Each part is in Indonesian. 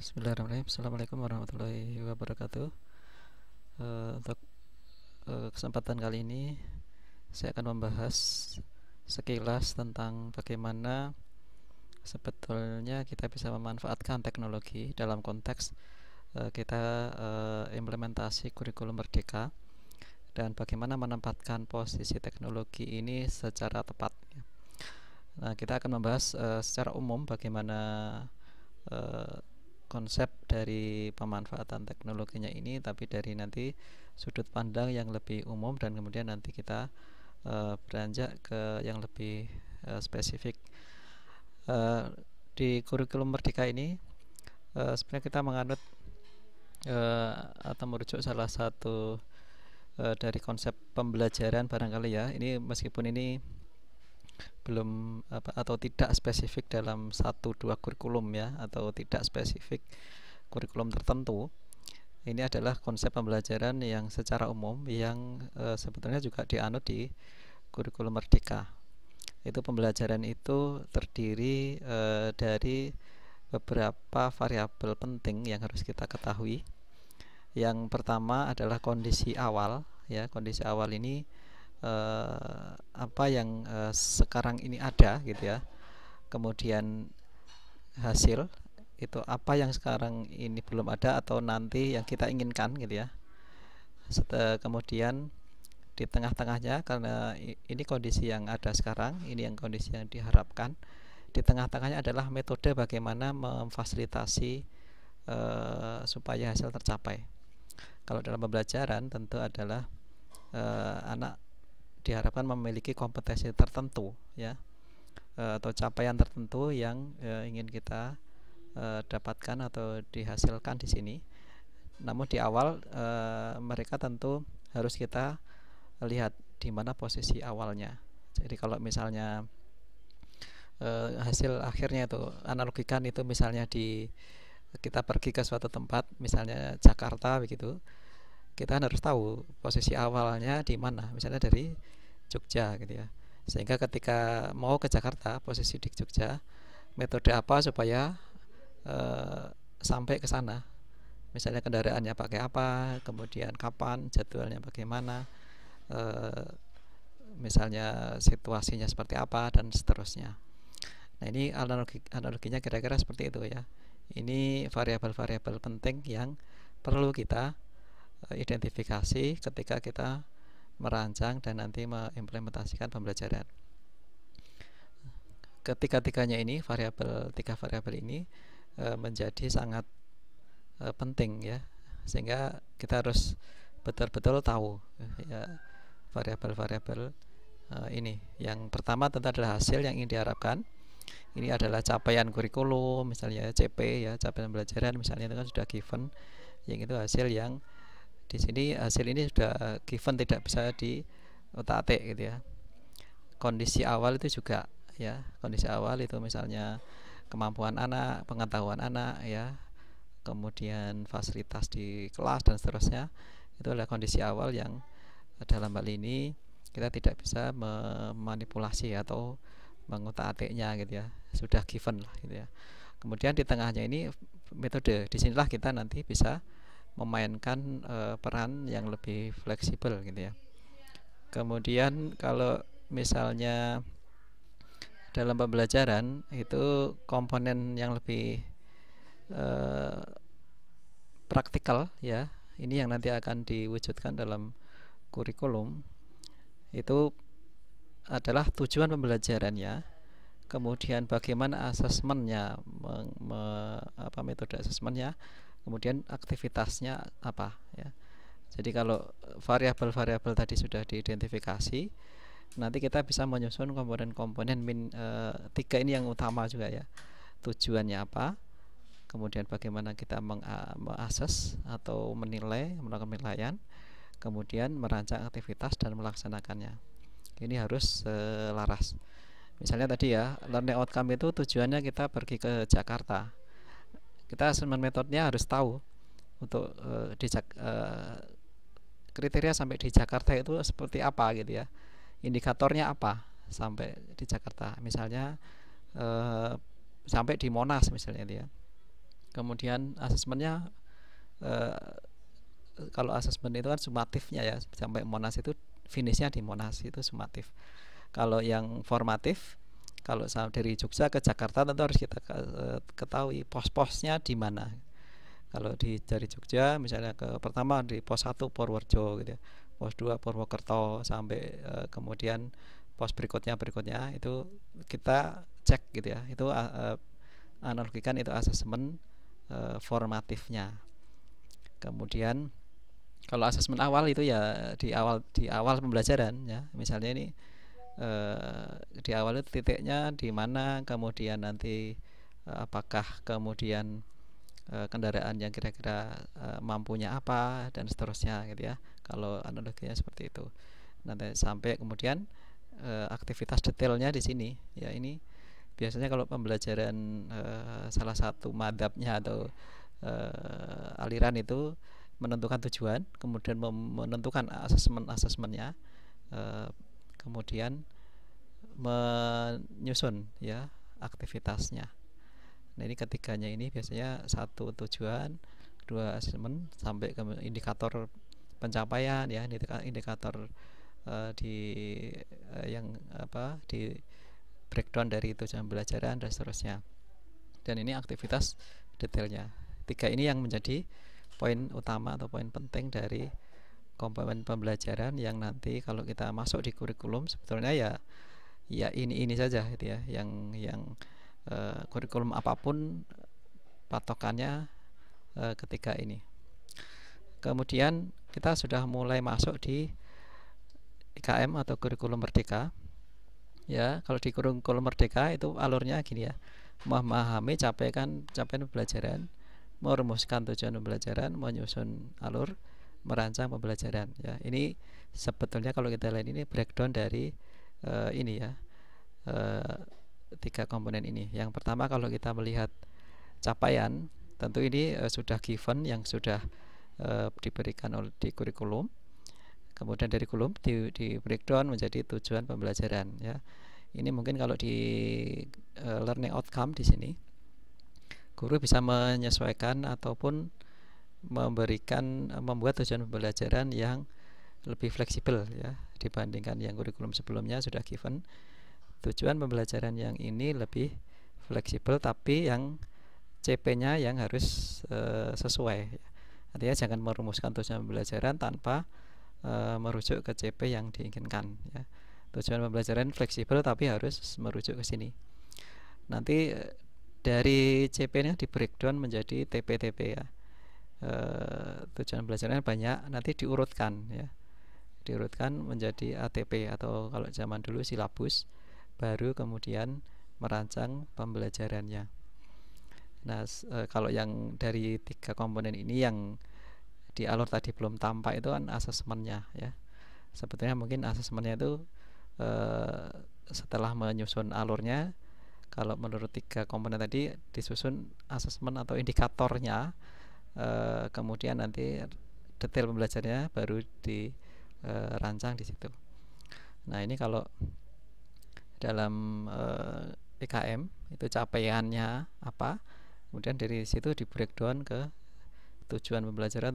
Bismillahirrahmanirrahim. Assalamualaikum warahmatullahi wabarakatuh. Untuk kesempatan kali ini saya akan membahas sekilas tentang bagaimana sebetulnya kita bisa memanfaatkan teknologi dalam konteks kita implementasi kurikulum merdeka dan bagaimana menempatkan posisi teknologi ini secara tepat. Nah, kita akan membahas secara umum bagaimana konsep dari pemanfaatan teknologinya ini, tapi dari nanti sudut pandang yang lebih umum, dan kemudian nanti kita beranjak ke yang lebih spesifik. Di kurikulum merdeka ini sebenarnya kita menganut atau merujuk salah satu dari konsep pembelajaran barangkali ya. Ini meskipun ini belum atau tidak spesifik dalam 1-2 kurikulum ya, atau tidak spesifik kurikulum tertentu. Ini adalah konsep pembelajaran yang secara umum yang sebetulnya juga dianut di kurikulum merdeka. Itu pembelajaran itu terdiri dari beberapa variabel penting yang harus kita ketahui. Yang pertama adalah kondisi awal ya. Kondisi awal ini apa yang sekarang ini ada gitu ya. Kemudian hasil itu apa yang sekarang ini belum ada atau nanti yang kita inginkan gitu ya. Kemudian di tengah-tengahnya, karena ini kondisi yang ada sekarang, ini yang kondisi yang diharapkan, di tengah-tengahnya adalah metode bagaimana memfasilitasi supaya hasil tercapai. Kalau dalam pembelajaran tentu adalah anak diharapkan memiliki kompetensi tertentu ya, atau capaian tertentu yang ingin kita dapatkan atau dihasilkan di sini. Namun di awal mereka tentu harus kita lihat di mana posisi awalnya. Jadi kalau misalnya hasil akhirnya itu analogikan, itu misalnya kita pergi ke suatu tempat, misalnya Jakarta begitu, kita harus tahu posisi awalnya di mana, misalnya dari Jogja gitu ya. Sehingga ketika mau ke Jakarta, posisi di Jogja, metode apa supaya sampai ke sana. Misalnya kendaraannya pakai apa, kemudian kapan, jadwalnya bagaimana, misalnya situasinya seperti apa, dan seterusnya. Nah, ini analoginya kira-kira seperti itu ya. Ini variabel-variabel penting yang perlu kita identifikasi ketika kita merancang dan nanti mengimplementasikan pembelajaran. Ketiga-tiganya ini, tiga variabel ini menjadi sangat penting ya, sehingga kita harus betul-betul tahu ya variabel-variabel ini. Yang pertama tentu adalah hasil yang ingin diharapkan. Ini adalah capaian kurikulum, misalnya CP ya, capaian pembelajaran misalnya, itu kan sudah given. Yang itu hasil yang di sini, hasil ini sudah given, tidak bisa di otak-atik gitu ya. Kondisi awal itu juga ya, kondisi awal itu misalnya kemampuan anak, pengetahuan anak ya, kemudian fasilitas di kelas dan seterusnya. Itu adalah kondisi awal yang dalam hal ini kita tidak bisa memanipulasi atau mengutak-atiknya gitu ya, sudah given lah gitu ya. Kemudian di tengahnya ini metode, disinilah kita nanti bisa memainkan peran yang lebih fleksibel gitu ya. Kemudian kalau misalnya dalam pembelajaran itu komponen yang lebih praktikal ya, ini yang nanti akan diwujudkan dalam kurikulum. Itu adalah tujuan pembelajarannya, kemudian bagaimana asesmennya, metode asesmennya, kemudian aktivitasnya apa ya. Jadi kalau variabel-variabel tadi sudah diidentifikasi, nanti kita bisa menyusun komponen-komponen tiga ini yang utama juga ya. Tujuannya apa, kemudian bagaimana kita mengakses atau menilai, melakukan penilaian, kemudian merancang aktivitas dan melaksanakannya. Ini harus selaras. Misalnya tadi ya, learning outcome itu tujuannya kita pergi ke Jakarta. Kita assessment metodenya harus tahu untuk kriteria sampai di Jakarta itu seperti apa gitu ya. Indikatornya apa sampai di Jakarta. Misalnya sampai di Monas misalnya dia. Kemudian asesmennya, kalau asesmen itu kan sumatifnya ya, sampai Monas itu finishnya di Monas itu sumatif. Kalau yang formatif, kalau dari Jogja ke Jakarta tentu harus kita ketahui pos-posnya di mana. Kalau dari Jogja misalnya pertama di pos 1 Purworejo gitu ya, pos 2 Purwokerto, sampai kemudian pos berikutnya itu kita cek gitu ya, itu analogikan itu asesmen formatifnya. Kemudian kalau asesmen awal itu ya di awal pembelajaran ya, misalnya ini di awal itu titiknya di mana, kemudian nanti apakah kemudian kendaraan yang kira-kira mampunya apa dan seterusnya gitu ya, kalau analoginya seperti itu. Nanti sampai kemudian aktivitas detailnya di sini ya, ini biasanya kalau pembelajaran salah satu madhabnya atau aliran itu menentukan tujuan, kemudian menentukan asesmennya, kemudian menyusun ya aktivitasnya. Nah ini ketiganya ini biasanya satu tujuan, dua asesmen, sampai ke indikator pencapaian ya, indikator yang di breakdown dari tujuan pembelajaran dan seterusnya. Dan ini aktivitas detailnya. Tiga ini yang menjadi poin utama atau poin penting dari komponen pembelajaran yang nanti kalau kita masuk di kurikulum sebetulnya ya ini saja gitu ya, yang kurikulum apapun patokannya ketiga ini. Kemudian kita sudah mulai masuk di IKM atau kurikulum merdeka ya. Kalau di kurikulum merdeka itu alurnya gini ya, memahami capaian pembelajaran, merumuskan tujuan pembelajaran, menyusun alur, merancang pembelajaran ya. Ini sebetulnya kalau kita lihat ini breakdown dari ini ya, tiga komponen ini. Yang pertama kalau kita melihat capaian, tentu ini sudah given yang sudah diberikan oleh di kurikulum. Kemudian dari kurikulum di breakdown menjadi tujuan pembelajaran ya. Ini mungkin kalau di learning outcome di sini guru bisa menyesuaikan ataupun membuat tujuan pembelajaran yang lebih fleksibel ya, dibandingkan yang kurikulum sebelumnya sudah given. Tujuan pembelajaran yang ini lebih fleksibel, tapi yang CP-nya yang harus sesuai. Artinya jangan merumuskan tujuan pembelajaran tanpa merujuk ke CP yang diinginkan ya. Tujuan pembelajaran fleksibel tapi harus merujuk ke sini. Nanti dari CP-nya di breakdown menjadi TP-TP ya. Tujuan pembelajarannya banyak, nanti diurutkan ya. Diurutkan menjadi ATP atau kalau zaman dulu silabus, baru kemudian merancang pembelajarannya. Nah, kalau yang dari tiga komponen ini yang di alur tadi belum tampak itu kan asesmennya ya. Sebetulnya mungkin asesmennya itu setelah menyusun alurnya, kalau menurut tiga komponen tadi disusun asesmen atau indikatornya, kemudian nanti detail pembelajarannya baru dirancang di situ. Nah ini kalau dalam IKM itu capaiannya apa, kemudian dari situ di breakdown ke tujuan pembelajaran,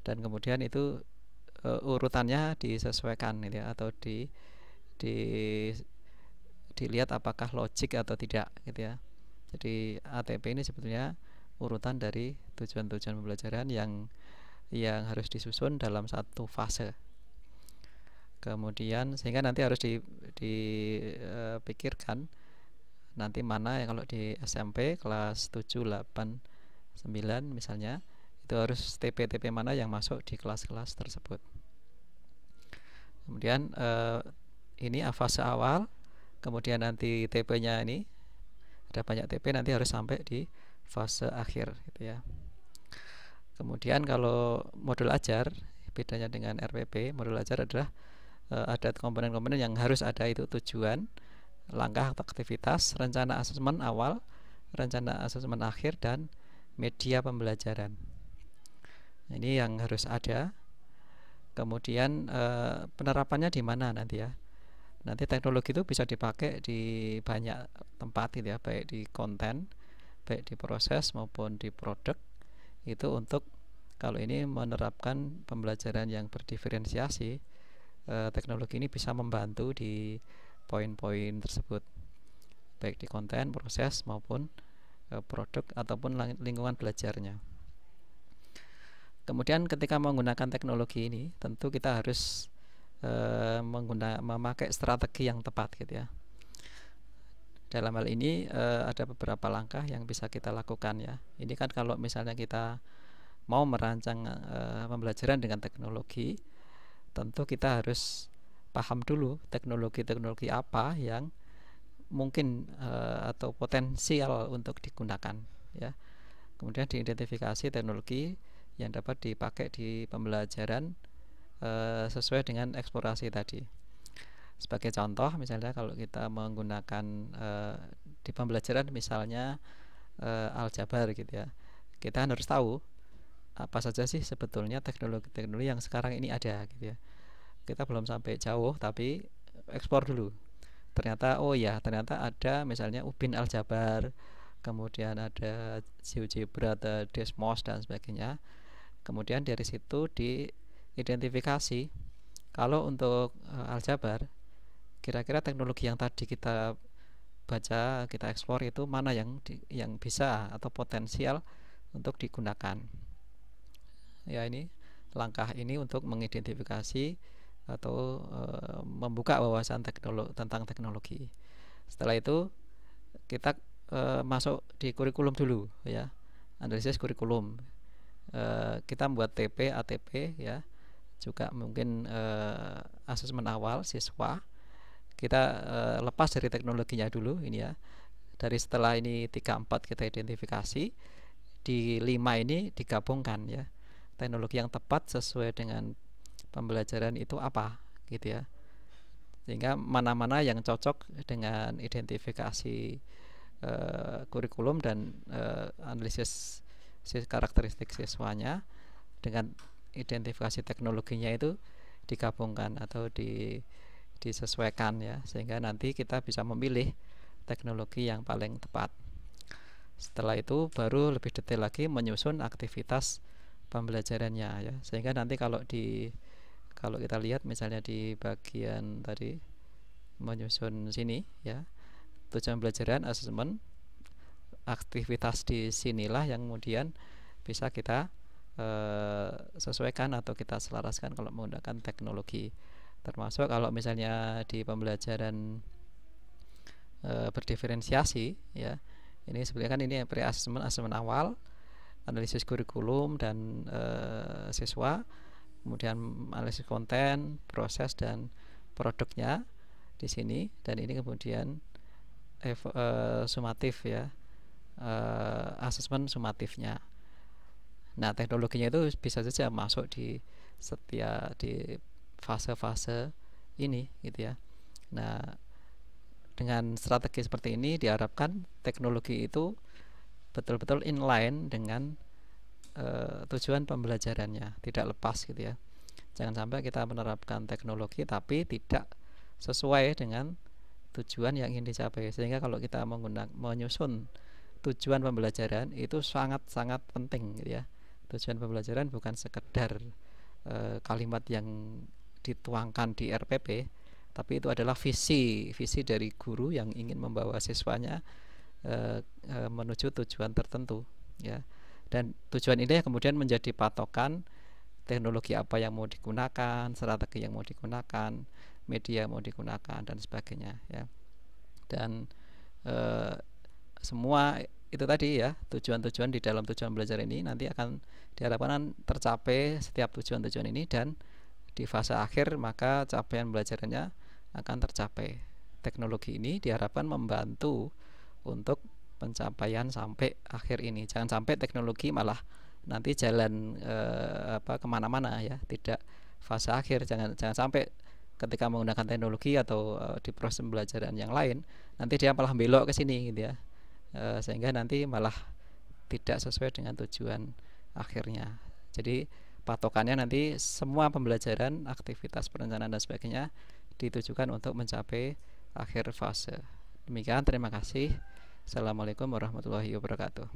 dan kemudian itu urutannya disesuaikan gitu ya, atau dilihat apakah logik atau tidak gitu ya. Jadi ATP ini sebetulnya urutan dari tujuan-tujuan pembelajaran yang harus disusun dalam satu fase. Kemudian sehingga nanti harus dipikirkan nanti mana yang kalau di SMP kelas 7, 8, 9 misalnya, itu harus TP-TP mana yang masuk di kelas-kelas tersebut. Kemudian ini fase awal, kemudian nanti TP-nya ini ada banyak TP, nanti harus sampai di fase akhir gitu ya. Kemudian kalau modul ajar, bedanya dengan RPP, modul ajar adalah ada komponen-komponen yang harus ada, itu tujuan, langkah atau aktivitas, rencana asesmen awal, rencana asesmen akhir, dan media pembelajaran. Ini yang harus ada. Kemudian penerapannya di mana nanti ya. Nanti teknologi itu bisa dipakai di banyak tempat gitu ya, baik di konten baik di proses maupun di produk, itu untuk kalau ini menerapkan pembelajaran yang berdiferensiasi, teknologi ini bisa membantu di poin-poin tersebut, baik di konten, proses maupun produk ataupun lingkungan belajarnya. Kemudian ketika menggunakan teknologi ini, tentu kita harus memakai strategi yang tepat gitu ya. Dalam hal ini ada beberapa langkah yang bisa kita lakukan ya. Ini kan kalau misalnya kita mau merancang pembelajaran dengan teknologi, tentu kita harus paham dulu teknologi-teknologi apa yang mungkin atau potensial untuk digunakan ya. Kemudian diidentifikasi teknologi yang dapat dipakai di pembelajaran sesuai dengan eksplorasi tadi. Sebagai contoh, misalnya kalau kita menggunakan di pembelajaran misalnya aljabar gitu ya, kita harus tahu apa saja sih sebetulnya teknologi-teknologi yang sekarang ini ada gitu ya. Kita belum sampai jauh tapi eksplor dulu. Ternyata ternyata ada misalnya Ubin aljabar, kemudian ada GeoGebra, ada Desmos dan sebagainya. Kemudian dari situ diidentifikasi kalau untuk aljabar, kira-kira teknologi yang tadi kita baca, kita eksplor itu mana yang bisa atau potensial untuk digunakan. Ya, ini langkah ini untuk mengidentifikasi atau membuka wawasan tentang teknologi. Setelah itu kita masuk di kurikulum dulu ya, analisis kurikulum. Kita membuat TP, ATP ya, juga mungkin asesmen awal siswa. Kita lepas dari teknologinya dulu ini ya. Dari setelah ini 3-4 kita identifikasi, di 5 ini digabungkan ya. Teknologi yang tepat sesuai dengan pembelajaran itu apa gitu ya. Sehingga mana-mana yang cocok dengan identifikasi kurikulum dan analisis karakteristik siswanya dengan identifikasi teknologinya itu digabungkan atau disesuaikan ya, sehingga nanti kita bisa memilih teknologi yang paling tepat. Setelah itu baru lebih detail lagi menyusun aktivitas pembelajarannya ya, sehingga nanti kalau kita lihat misalnya di bagian tadi menyusun sini ya, tujuan pembelajaran, asesmen, aktivitas di sinilah yang kemudian bisa kita sesuaikan atau kita selaraskan kalau menggunakan teknologi. Termasuk kalau misalnya di pembelajaran berdiferensiasi ya, ini sebenarnya kan ini pre-assessment, asesmen awal, analisis kurikulum dan siswa, kemudian analisis konten, proses dan produknya di sini, dan ini kemudian sumatif ya, asesmen sumatifnya. Nah, teknologinya itu bisa saja masuk di setiap di fase-fase ini gitu ya. Nah, dengan strategi seperti ini diharapkan teknologi itu betul-betul inline dengan tujuan pembelajarannya, tidak lepas gitu ya. Jangan sampai kita menerapkan teknologi tapi tidak sesuai dengan tujuan yang ingin dicapai. Sehingga kalau kita menyusun tujuan pembelajaran itu sangat-sangat penting gitu ya. Tujuan pembelajaran bukan sekedar kalimat yang dituangkan di RPP, tapi itu adalah visi dari guru yang ingin membawa siswanya menuju tujuan tertentu ya. Dan tujuan ini kemudian menjadi patokan teknologi apa yang mau digunakan, strategi yang mau digunakan, media yang mau digunakan dan sebagainya ya. Dan semua itu tadi ya, tujuan-tujuan di dalam tujuan belajar ini nanti akan diharapkan tercapai setiap tujuan-tujuan ini, dan di fase akhir maka capaian belajarannya akan tercapai. Teknologi ini diharapkan membantu untuk pencapaian sampai akhir ini. Jangan sampai teknologi malah nanti jalan kemana-mana ya, tidak fase akhir. Jangan sampai ketika menggunakan teknologi atau di proses pembelajaran yang lain nanti dia malah belok ke sini gitu ya, sehingga nanti malah tidak sesuai dengan tujuan akhirnya. Jadi patokannya nanti semua pembelajaran, aktivitas perencanaan dan sebagainya ditujukan untuk mencapai akhir fase. Demikian, terima kasih. Assalamualaikum warahmatullahi wabarakatuh.